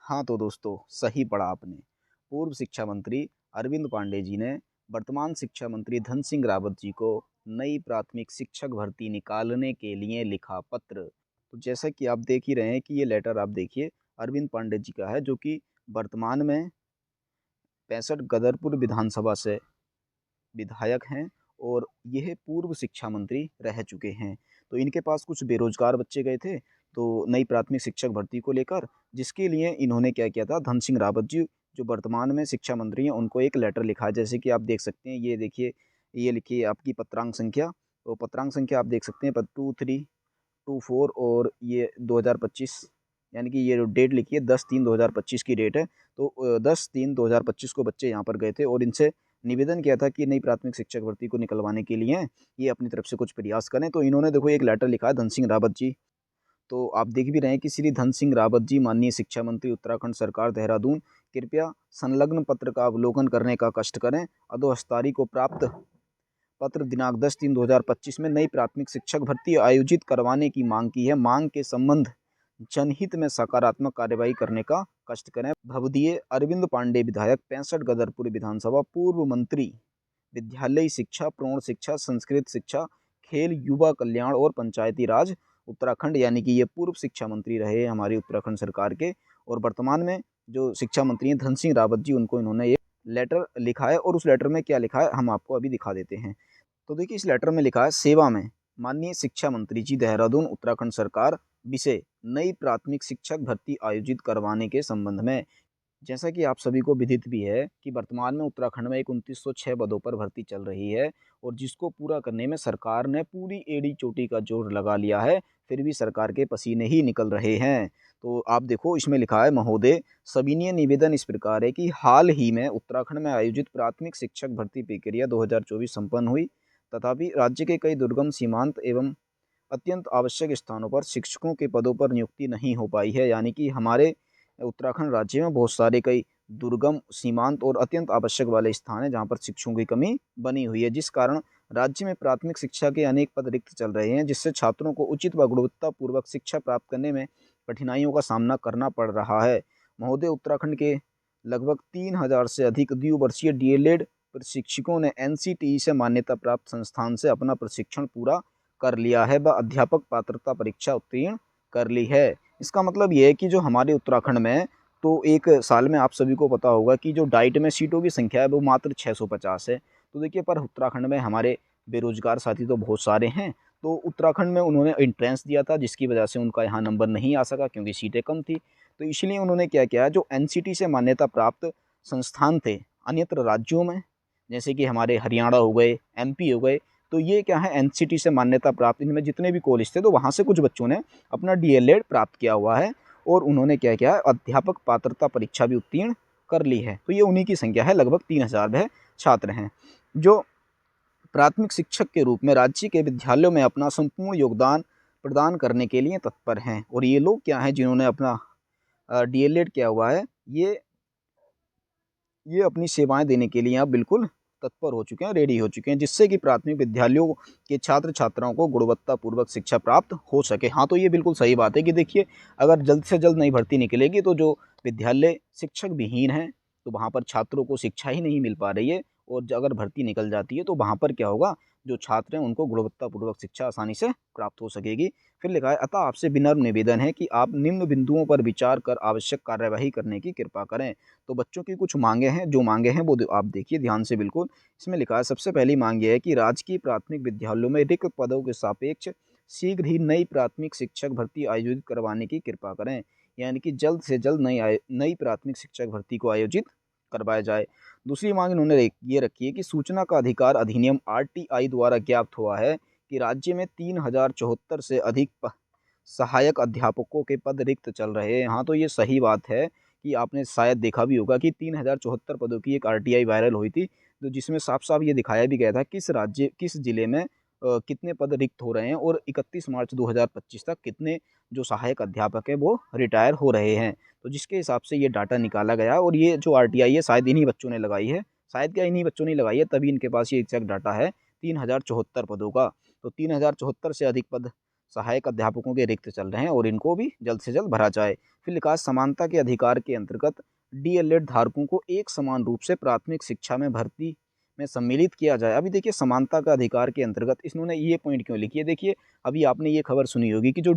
हाँ तो दोस्तों, सही पढ़ा आपने। पूर्व शिक्षा मंत्री अरविंद पांडे जी ने वर्तमान शिक्षा मंत्री धन सिंह रावत जी को नई प्राथमिक शिक्षक भर्ती निकालने के लिए लिखा पत्र। तो जैसा कि आप देख ही रहे हैं कि ये लेटर आप देखिए अरविंद पांडे जी का है, जो कि वर्तमान में 65 गदरपुर विधानसभा से विधायक हैं और यह पूर्व शिक्षा मंत्री रह चुके हैं। तो इनके पास कुछ बेरोजगार बच्चे गए थे तो नई प्राथमिक शिक्षक भर्ती को लेकर, जिसके लिए इन्होंने क्या किया था, धन सिंह रावत जी जो वर्तमान में शिक्षा मंत्री हैं उनको एक लेटर लिखा है। जैसे कि आप देख सकते हैं, ये देखिए, ये लिखिए आपकी पत्रांक संख्या। तो पत्रांक संख्या आप देख सकते हैं 2324 और ये 2025, यानी कि ये जो डेट लिखी है 10/3/2025 की डेट है। तो 10/3/2025 को बच्चे यहाँ पर गए थे और इनसे निवेदन किया था कि नई प्राथमिक शिक्षक भर्ती को निकलवाने के लिए ये अपनी तरफ से कुछ प्रयास करें। तो इन्होंने देखो एक लेटर लिखा है धन सिंह रावत जी। तो आप देख भी रहे हैं कि श्री धन सिंह रावत जी, माननीय शिक्षा मंत्री उत्तराखंड सरकार देहरादून, कृपया संलग्न पत्र का अवलोकन करने का कष्ट करें। अधोहस्तारी को प्राप्त पत्र दिनांक 10/3/2025 में नई प्राथमिक शिक्षक भर्ती आयोजित करवाने की मांग की है। मांग के संबंध जनहित में सकारात्मक कार्यवाही करने का कष्ट करें। भवदीय अरविंद पांडे विधायक, 65 गदरपुर विधानसभा, पूर्व मंत्री, विद्यालय शिक्षा, प्रौढ़ शिक्षा, संस्कृत शिक्षा, खेल, युवा कल्याण और पंचायती राज उत्तराखंड, यानी कि ये पूर्व शिक्षा मंत्री रहे हैं हमारी उत्तराखंड सरकार के। और वर्तमान में जो शिक्षा मंत्री हैं धन सिंह रावत जी, उनको इन्होंने ये लेटर लिखा है। और उस लेटर में क्या लिखा है हम आपको अभी दिखा देते हैं। तो देखिए, इस लेटर में लिखा है, सेवा में माननीय शिक्षा मंत्री जी, देहरादून उत्तराखंड सरकार, विषय नई प्राथमिक शिक्षक भर्ती आयोजित करवाने के संबंध में। जैसा कि आप सभी को विदित भी है कि वर्तमान में उत्तराखंड में एक 2906 पदों पर भर्ती चल रही है और जिसको पूरा करने में सरकार ने पूरी एड़ी चोटी का जोर लगा लिया है, फिर भी सरकार के पसीने ही निकल रहे हैं। तो आप देखो, इसमें लिखा है, महोदय, सविनीय निवेदन इस प्रकार है कि हाल ही में उत्तराखंड में आयोजित प्राथमिक शिक्षक भर्ती प्रक्रिया 2024 संपन्न हुई, तथापि राज्य के कई दुर्गम, सीमांत एवं अत्यंत आवश्यक स्थानों पर शिक्षकों के पदों पर नियुक्ति नहीं हो पाई है। यानी कि हमारे उत्तराखंड राज्य में बहुत सारे कई दुर्गम, सीमांत और अत्यंत आवश्यक वाले स्थान हैं जहाँ पर शिक्षकों की कमी बनी हुई है, जिस कारण राज्य में प्राथमिक शिक्षा के अनेक पद रिक्त चल रहे हैं, जिससे छात्रों को उचित व गुणवत्तापूर्वक शिक्षा प्राप्त करने में कठिनाइयों का सामना करना पड़ रहा है। महोदय, उत्तराखंड के लगभग 3000 से अधिक द्विवर्षीय डीएलएड प्रशिक्षकों ने एनसीटीई से मान्यता प्राप्त संस्थान से अपना प्रशिक्षण पूरा कर लिया है व अध्यापक पात्रता परीक्षा उत्तीर्ण कर ली है। इसका मतलब ये है कि जो हमारे उत्तराखंड में, तो एक साल में आप सभी को पता होगा कि जो डाइट में सीटों की संख्या है वो मात्र 650 है। तो देखिए, पर उत्तराखंड में हमारे बेरोजगार साथी तो बहुत सारे हैं। तो उत्तराखंड में उन्होंने एंट्रेंस दिया था, जिसकी वजह से उनका यहाँ नंबर नहीं आ सका क्योंकि सीटें कम थी। तो इसलिए उन्होंने क्या किया, जो एनसीटी से मान्यता प्राप्त संस्थान थे अन्यत्र राज्यों में, जैसे कि हमारे हरियाणा हो गए, एमपी हो गए, तो ये क्या है, एनसीटी से मान्यता प्राप्त इनमें जितने भी कॉलेज थे, तो वहाँ से कुछ बच्चों ने अपना डीएलएड प्राप्त किया हुआ है और उन्होंने क्या किया, अध्यापक पात्रता परीक्षा भी उत्तीर्ण कर ली है। तो ये उन्हीं की संख्या है, लगभग 3000 वह छात्र हैं जो प्राथमिक शिक्षक के रूप में राज्य के विद्यालयों में अपना संपूर्ण योगदान प्रदान करने के लिए तत्पर हैं। और ये लोग क्या हैं, जिन्होंने अपना डीएलएड किया हुआ है, ये अपनी सेवाएं देने के लिए अब बिल्कुल तत्पर हो चुके हैं, रेडी हो चुके हैं, जिससे कि प्राथमिक विद्यालयों के छात्र छात्राओं को गुणवत्तापूर्वक शिक्षा प्राप्त हो सके। हाँ, तो ये बिल्कुल सही बात है कि देखिए, अगर जल्द से जल्द नई भर्ती निकलेगी तो जो विद्यालय शिक्षक विहीन हैं, तो वहाँ पर छात्रों को शिक्षा ही नहीं मिल पा रही है। और अगर भर्ती निकल जाती है तो वहाँ पर क्या होगा, जो छात्र हैं उनको गुणवत्तापूर्वक शिक्षा आसानी से प्राप्त हो सकेगी। फिर लिखा है, अतः आपसे विनम्र निवेदन है कि आप निम्न बिंदुओं पर विचार कर आवश्यक कार्यवाही करने की कृपा करें। तो बच्चों की कुछ मांगे हैं, जो मांगे हैं वो आप देखिए ध्यान से बिल्कुल। इसमें लिखा है, सबसे पहली मांग ये है कि राजकीय प्राथमिक विद्यालयों में रिक्त पदों के सापेक्ष शीघ्र ही नई प्राथमिक शिक्षक भर्ती आयोजित करवाने की कृपा करें। यानी कि जल्द से जल्द नई प्राथमिक शिक्षक भर्ती को आयोजित करवाया जाए। दूसरी मांग इन्होंने ये रखी है कि सूचना का अधिकार अधिनियम आरटीआई द्वारा ज्ञात हुआ है कि राज्य में 3074 से अधिक सहायक अध्यापकों के पद रिक्त चल रहे हैं। हाँ, तो ये सही बात है कि आपने शायद देखा भी होगा कि 3074 पदों की एक आरटीआई वायरल हुई थी, तो जिसमें साफ साफ ये दिखाया भी गया था किस राज्य, किस जिले में कितने पद रिक्त हो रहे हैं और 31 मार्च 2025 तक कितने जो सहायक अध्यापक है वो रिटायर हो रहे हैं। तो जिसके हिसाब से ये डाटा निकाला गया और ये जो आरटीआई है शायद इन्हीं बच्चों ने लगाई है, शायद क्या इन्हीं बच्चों ने लगाई है, तभी इनके पास ये एग्जैक्ट डाटा है 3074 पदों का। तो 3074 से अधिक पद सहायक अध्यापकों के रिक्त चल रहे हैं और इनको भी जल्द से जल्द भरा जाए। फिर लिखा है समानता के अधिकार के अंतर्गत डीएलएड धारकों को एक समान रूप से प्राथमिक शिक्षा में भर्ती में सम्मिलित किया जाए। अभी देखिए समानता का अधिकार के अंतर्गत इन्होंने ये पॉइंट क्यों लिखी है, देखिए अभी आपने ये खबर सुनी होगी कि जो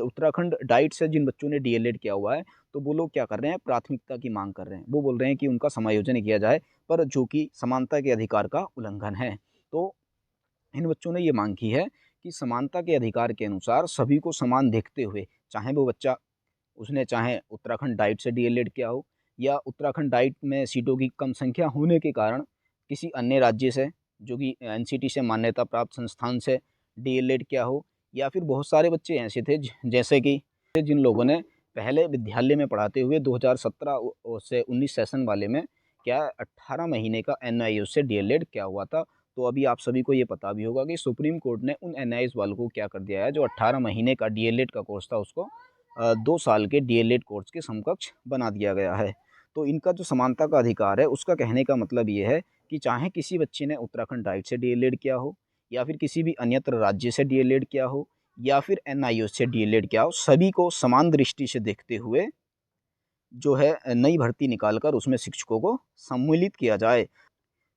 उत्तराखंड डाइट से जिन बच्चों ने डीएलएड किया हुआ है, तो वो लोग क्या कर रहे हैं, प्राथमिकता की मांग कर रहे हैं। वो बोल रहे हैं कि उनका समायोजन किया जाए, पर जो कि समानता के अधिकार का उल्लंघन है। तो इन बच्चों ने ये मांग की है कि समानता के अधिकार के अनुसार सभी को समान देखते हुए, चाहे वो बच्चा उसने चाहे उत्तराखंड डाइट से डीएलएड किया हो या उत्तराखंड डाइट में सीटों की कम संख्या होने के कारण किसी अन्य राज्य से जो कि एनसीटी से मान्यता प्राप्त संस्थान से डीएलएड किया हो, या फिर बहुत सारे बच्चे ऐसे थे जैसे कि जिन लोगों ने पहले विद्यालय में पढ़ाते हुए 2017 से 19 सेशन वाले में क्या 18 महीने का एनआईओएस से डीएलएड किया हुआ था। तो अभी आप सभी को ये पता भी होगा कि सुप्रीम कोर्ट ने उन एनआईओएस वालों को क्या कर दिया है, जो 18 महीने का डीएलएड का कोर्स था उसको 2 साल के डीएलएड कोर्स के समकक्ष बना दिया गया है। तो इनका जो समानता का अधिकार है, उसका कहने का मतलब ये है कि चाहे किसी बच्चे ने उत्तराखंड डाइट से डीएलएड किया हो या फिर किसी भी अन्यत्र राज्य से डीएलएड किया हो या फिर एनआईओएस से डीएलएड किया हो, सभी को समान दृष्टि से देखते हुए जो है नई भर्ती निकालकर उसमें शिक्षकों को सम्मिलित किया जाए।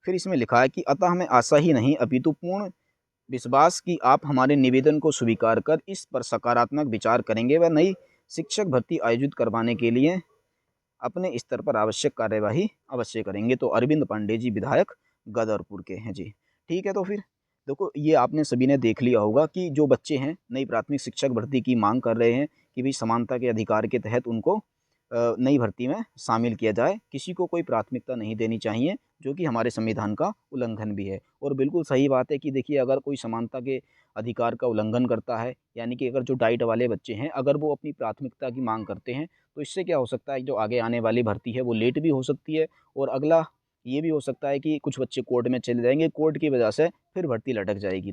फिर इसमें लिखा है कि अतः हमें आशा ही नहीं अपितु पूर्ण विश्वास कि आप हमारे निवेदन को स्वीकार कर इस पर सकारात्मक विचार करेंगे व नई शिक्षक भर्ती आयोजित करवाने के लिए अपने स्तर पर आवश्यक कार्यवाही अवश्य करेंगे। तो अरविंद पांडे जी विधायक गदरपुर के हैं जी। ठीक है, तो फिर देखो ये आपने सभी ने देख लिया होगा कि जो बच्चे हैं नई प्राथमिक शिक्षक भर्ती की मांग कर रहे हैं कि भाई समानता के अधिकार के तहत उनको नई भर्ती में शामिल किया जाए। किसी को कोई प्राथमिकता नहीं देनी चाहिए, जो कि हमारे संविधान का उल्लंघन भी है। और बिल्कुल सही बात है कि देखिए अगर कोई समानता के अधिकार का उल्लंघन करता है, यानी कि अगर जो डाइट वाले बच्चे हैं अगर वो अपनी प्राथमिकता की मांग करते हैं, तो इससे क्या हो सकता है, जो आगे आने वाली भर्ती है वो लेट भी हो सकती है। और अगला ये भी हो सकता है कि कुछ बच्चे कोर्ट में चले जाएंगे, कोर्ट की वजह से फिर भर्ती लटक जाएगी।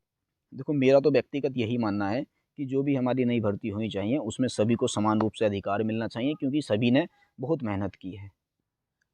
देखो मेरा तो व्यक्तिगत यही मानना है कि जो भी हमारी नई भर्ती होनी चाहिए उसमें सभी को समान रूप से अधिकार मिलना चाहिए, क्योंकि सभी ने बहुत मेहनत की है।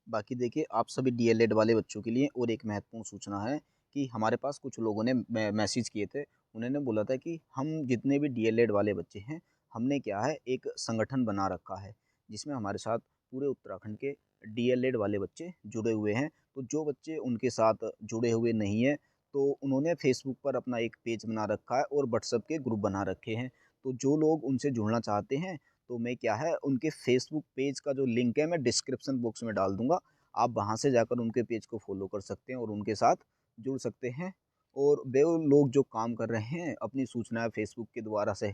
बाकी देखिए आप सभी डीएलएड वाले बच्चों के लिए और एक महत्वपूर्ण सूचना है कि हमारे पास कुछ लोगों ने मैसेज किए थे। उन्होंने बोला था कि हम जितने भी डीएलएड वाले बच्चे हैं, हमने क्या है एक संगठन बना रखा है जिसमें हमारे साथ पूरे उत्तराखंड के डीएलएड वाले बच्चे जुड़े हुए हैं। तो जो बच्चे उनके साथ जुड़े हुए नहीं हैं, तो उन्होंने फेसबुक पर अपना एक पेज बना रखा है और व्हाट्सएप के ग्रुप बना रखे हैं। तो जो लोग उनसे जुड़ना चाहते हैं, तो मैं क्या है उनके फेसबुक पेज का जो लिंक है मैं डिस्क्रिप्शन बॉक्स में डाल दूंगा। आप वहाँ से जाकर उनके पेज को फॉलो कर सकते हैं और उनके साथ जुड़ सकते हैं। और वे लोग जो काम कर रहे हैं अपनी सूचनाएं फेसबुक के द्वारा से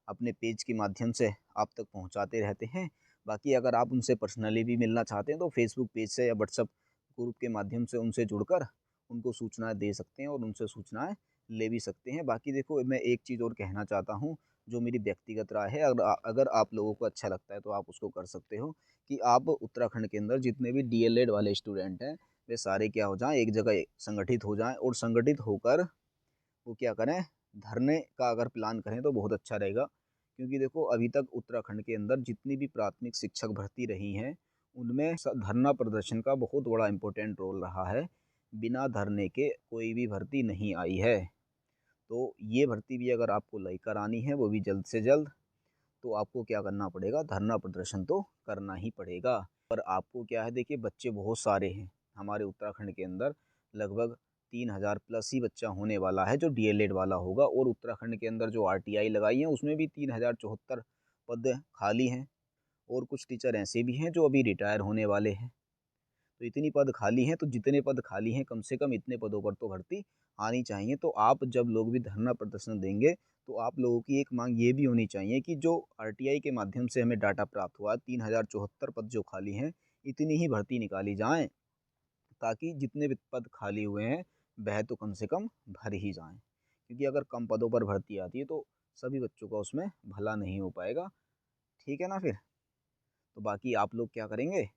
अपने पेज के माध्यम से आप तक पहुँचाते रहते हैं। बाकी अगर आप उनसे पर्सनली भी मिलना चाहते हैं तो फेसबुक पेज से या व्हाट्सएप ग्रुप के माध्यम से उनसे जुड़कर उनको सूचनाएं दे सकते हैं और उनसे सूचनाएं ले भी सकते हैं। बाकी देखो मैं एक चीज़ और कहना चाहता हूँ, जो मेरी व्यक्तिगत राय है, अगर आप लोगों को अच्छा लगता है तो आप उसको कर सकते हो, कि आप उत्तराखंड के अंदर जितने भी डीएलएड वाले स्टूडेंट हैं वे सारे क्या हो जाएं, एक जगह संगठित हो जाएं और संगठित होकर वो क्या करें, धरने का अगर प्लान करें तो बहुत अच्छा रहेगा। क्योंकि देखो अभी तक उत्तराखंड के अंदर जितनी भी प्राथमिक शिक्षक भर्ती रही हैं उनमें धरना प्रदर्शन का बहुत बड़ा इम्पोर्टेंट रोल रहा है। बिना धरने के कोई भी भर्ती नहीं आई है। तो ये भर्ती भी अगर आपको लेकर आनी है वो भी जल्द से जल्द, तो आपको क्या करना पड़ेगा, धरना प्रदर्शन तो करना ही पड़ेगा। और आपको क्या है, देखिए बच्चे बहुत सारे हैं हमारे उत्तराखंड के अंदर, लगभग 3000 प्लस ही बच्चा होने वाला है जो डीएलएड वाला होगा। और उत्तराखंड के अंदर जो आरटीआई लगाई है उसमें भी 3074 पद खाली हैं। और कुछ टीचर ऐसे भी हैं जो अभी रिटायर होने वाले हैं। तो इतनी पद खाली हैं, तो जितने पद खाली हैं कम से कम इतने पदों पर तो भर्ती आनी चाहिए। तो आप जब लोग भी धरना प्रदर्शन देंगे तो आप लोगों की एक मांग ये भी होनी चाहिए कि जो आरटीआई के माध्यम से हमें डाटा प्राप्त हुआ 3074 पद जो खाली हैं, इतनी ही भर्ती निकाली जाए, ताकि जितने भी पद खाली हुए हैं वह तो कम से कम भर ही जाएं। क्योंकि अगर कम पदों पर भर्ती आती है तो सभी बच्चों का उसमें भला नहीं हो पाएगा। ठीक है ना। फिर तो बाकी आप लोग क्या करेंगे,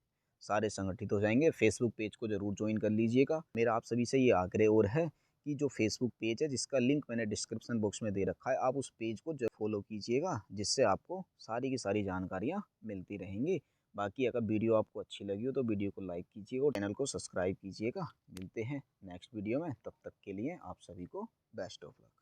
सारे संगठित हो जाएंगे। फेसबुक पेज को जरूर ज्वाइन कर लीजिएगा। मेरा आप सभी से ये आग्रह और है कि जो फेसबुक पेज है जिसका लिंक मैंने डिस्क्रिप्शन बॉक्स में दे रखा है, आप उस पेज को जो फॉलो कीजिएगा, जिससे आपको सारी की सारी जानकारियाँ मिलती रहेंगी। बाकी अगर वीडियो आपको अच्छी लगी हो तो वीडियो को लाइक कीजिएगा और चैनल को सब्सक्राइब कीजिएगा। मिलते हैं नेक्स्ट वीडियो में, तब तक के लिए आप सभी को बेस्ट ऑफ लक।